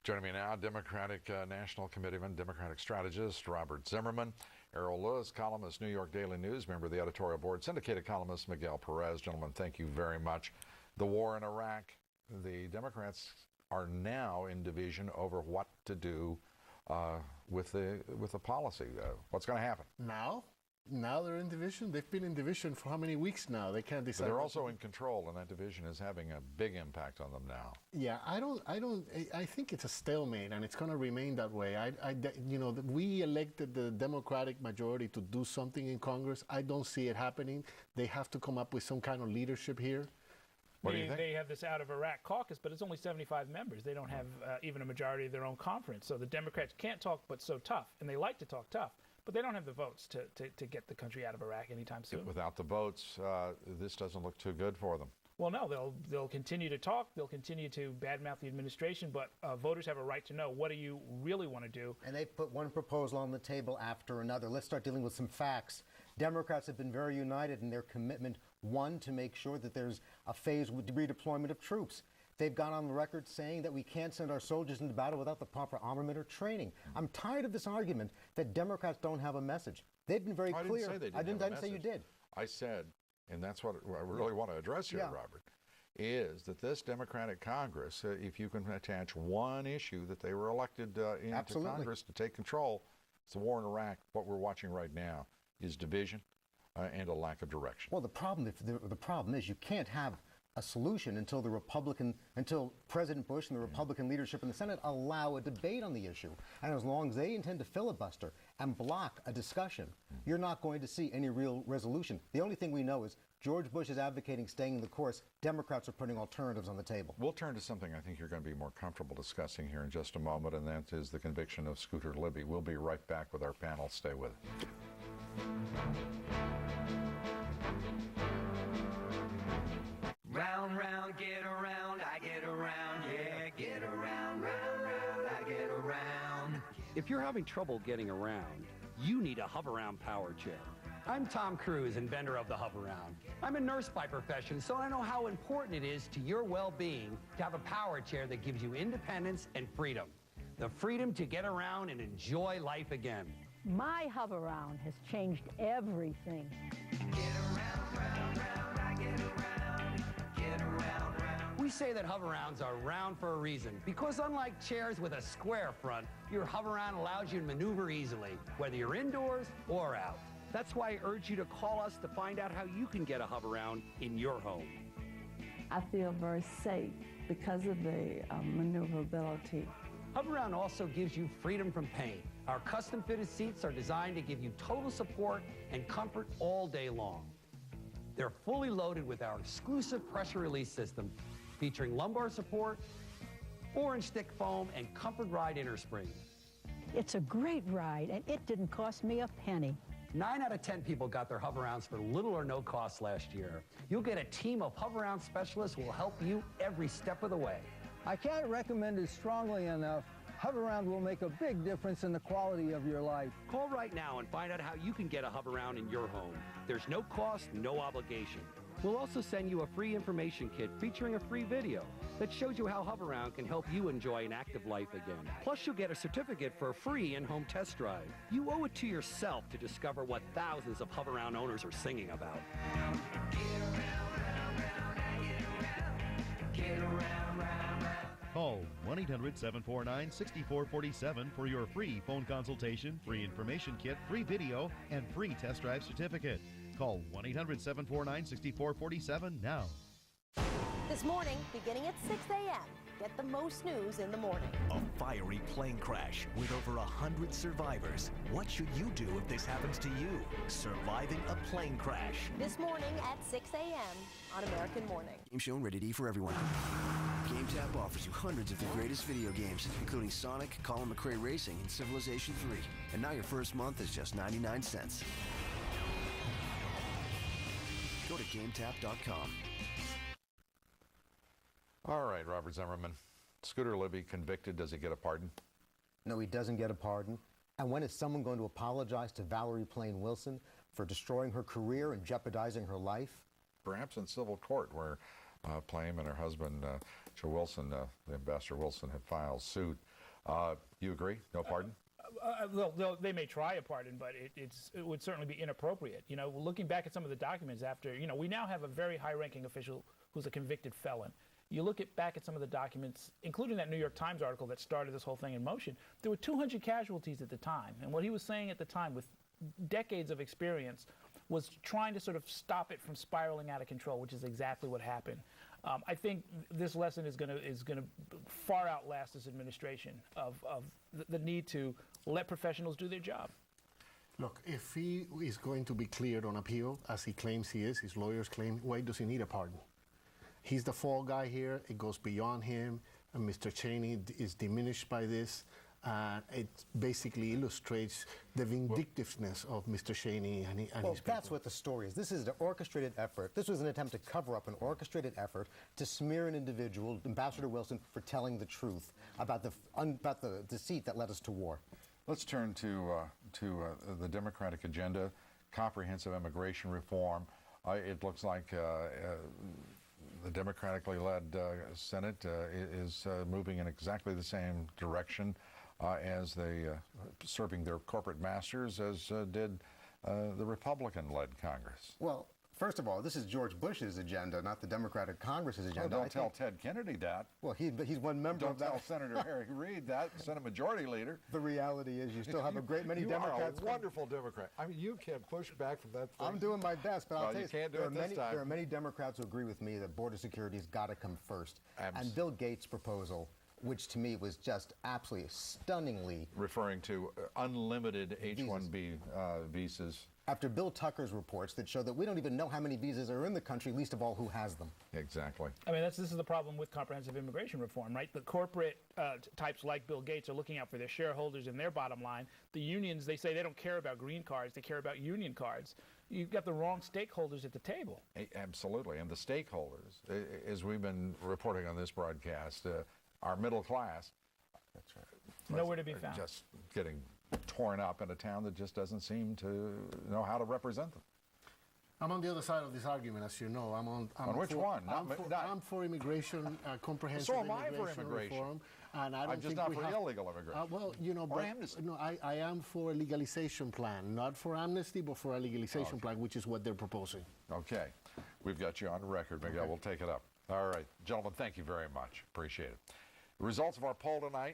Joining me now, Democratic National Committeeman, Democratic strategist Robert Zimmerman, Errol Lewis, columnist, New York Daily News, member of the editorial board, syndicated columnist Miguel Perez. Gentlemen, thank you very much. The war in Iraq, the Democrats are now in division over what to do with the policy. What's going to happen? Now they're in division. They've been in division for how many weeks now? They can't decide. But they're also in control, and that division is having a big impact on them now. Yeah, I think it's a stalemate, and it's going to remain that way. We elected the Democratic majority to do something in Congress. I don't see it happening. They have to come up with some kind of leadership here. What do you think? They have this out of Iraq caucus, but it's only 75 members. They don't have even a majority of their own conference. So the Democrats can't talk but so tough, and they like to talk tough, but they don't have the votes to get the country out of Iraq anytime soon. Without the votes, this doesn't look too good for them. Well, no, they'll continue to talk. They'll continue to badmouth the administration, but voters have a right to know, what do you really want to do? And they've put one proposal on the table after another. Let's start dealing with some facts. Democrats have been very united in their commitment, one, to make sure that there's a phased redeployment of troops. They've gone on the record saying that we can't send our soldiers into battle without the proper armament or training. I'm tired of this argument that Democrats don't have a message. They've been very clear. I didn't say you did. I said, and that's what I really want to address here, Robert, is that this Democratic Congress, if you can attach one issue that they were elected into Congress to take control, it's the war in Iraq. What we're watching right now is division and a lack of direction. Well, the problem is you can't have a solution until President Bush and the Republican leadership in the Senate allow a debate on the issue. And as long as they intend to filibuster and block a discussion, you're not going to see any real resolution. The only thing we know is George Bush is advocating staying the course. Democrats are putting alternatives on the table. We'll turn to something I think you're going to be more comfortable discussing here in just a moment, and that is the conviction of Scooter Libby. We'll be right back with our panel. Stay with it. Round, round, get around, I get around, yeah, get around, round, round, I get around. If you're having trouble getting around, you need a Hover-Round power chair. I'm Tom Cruise, inventor of the Hover-Round. I'm a nurse by profession, so I know how important it is to your well-being to have a power chair that gives you independence and freedom. The freedom to get around and enjoy life again. My Hover-Round has changed everything. Get around, round, round, I get around. We say that Hover-Rounds are round for a reason, because unlike chairs with a square front, your Hover-Round allows you to maneuver easily, whether you're indoors or out. That's why I urge you to call us to find out how you can get a Hover-Round in your home. I feel very safe because of the maneuverability. Hover-Round also gives you freedom from pain. Our custom-fitted seats are designed to give you total support and comfort all day long. They're fully loaded with our exclusive pressure release system, featuring lumbar support, orange stick foam, and Comfort Ride inner spring. It's a great ride, and it didn't cost me a penny. 9 out of 10 people got their Hover-Rounds for little or no cost last year. You'll get a team of Hover-Round specialists who will help you every step of the way. I can't recommend it strongly enough. Hover-Round will make a big difference in the quality of your life. Call right now and find out how you can get a Hover-Round in your home. There's no cost, no obligation. We'll also send you a free information kit featuring a free video that shows you how Hover-Round can help you enjoy an active life again. Plus, you'll get a certificate for a free in-home test drive. You owe it to yourself to discover what thousands of Hover-Round owners are singing about. Get around, round, round, I get around. Get around, round, round. Call 1-800-749-6447 for your free phone consultation, free information kit, free video, and free test drive certificate. Call 1-800-749-6447 now. This morning, beginning at 6 a.m., get the most news in the morning. A fiery plane crash with over 100 survivors. What should you do if this happens to you? Surviving a plane crash. This morning at 6 a.m. on American Morning. Game show and rated E for everyone. GameTap offers you hundreds of the greatest video games, including Sonic, Colin McRae Racing, and Civilization 3. And now your first month is just 99 cents. Go to GameTap.com. All right, Robert Zimmerman. Scooter Libby convicted. Does he get a pardon? No, he doesn't get a pardon. And when is someone going to apologize to Valerie Plame Wilson for destroying her career and jeopardizing her life? Perhaps in civil court, where Plame and her husband So Wilson, the Ambassador Wilson, had filed suit. You agree? No pardon? Well, they may try a pardon, but it would certainly be inappropriate. You know, looking back at some of the documents after, you know, we now have a very high-ranking official who's a convicted felon. You look back at some of the documents, including that New York Times article that started this whole thing in motion, there were 200 casualties at the time. And what he was saying at the time, with decades of experience, was trying to sort of stop it from spiraling out of control, which is exactly what happened. I think this lesson is going to far outlast this administration of the need to let professionals do their job. Look, if he is going to be cleared on appeal, as he claims he is, his lawyers claim, why does he need a pardon? He's the fall guy here. It goes beyond him, and Mr. Cheney is diminished by this. It basically illustrates the vindictiveness of Mr. Cheney and his people. That's what the story is. This is an orchestrated effort. This was an attempt to cover up an orchestrated effort to smear an individual, Ambassador Wilson, for telling the truth about the deceit that led us to war. Let's turn to the Democratic agenda, comprehensive immigration reform. It looks like the democratically led Senate is moving in exactly the same direction as they serving their corporate masters as did the Republican-led Congress. Well, first of all, this is George Bush's agenda, not the Democratic Congress's agenda. Oh, don't tell Ted Kennedy that. Well, he's one member of that. Don't tell Senator Harry Reid that, Senate Majority Leader. The reality is you still have a great many Democrats. You are a wonderful Democrat. I mean, you can push back from that thing. I'm doing my best, but I'll tell you, can't do it this time. There are many Democrats who agree with me that border security has got to come first. And Bill Gates' proposal, which to me was just absolutely stunningly... Referring to unlimited H-1B visas. After Bill Tucker's reports that show that we don't even know how many visas are in the country, least of all who has them. Exactly. I mean, this is the problem with comprehensive immigration reform, right? The corporate types like Bill Gates are looking out for their shareholders and their bottom line. The unions, they say they don't care about green cards, they care about union cards. You've got the wrong stakeholders at the table. Absolutely. And the stakeholders, as we've been reporting on this broadcast, our middle class, nowhere to be found. Just getting torn up in a town that just doesn't seem to know how to represent them. I'm on the other side of this argument, as you know. I'm on which one? I'm for immigration, comprehensive so am I for immigration reform, and I don't I'm just think not we for have, illegal immigration. Well, you know, or amnesty. No, I am for a legalization plan, not for amnesty, but for a legalization plan, which is what they're proposing. Okay, we've got you on record, Miguel. Okay. We'll take it up. All right, gentlemen, thank you very much. Appreciate it. The results of our poll tonight.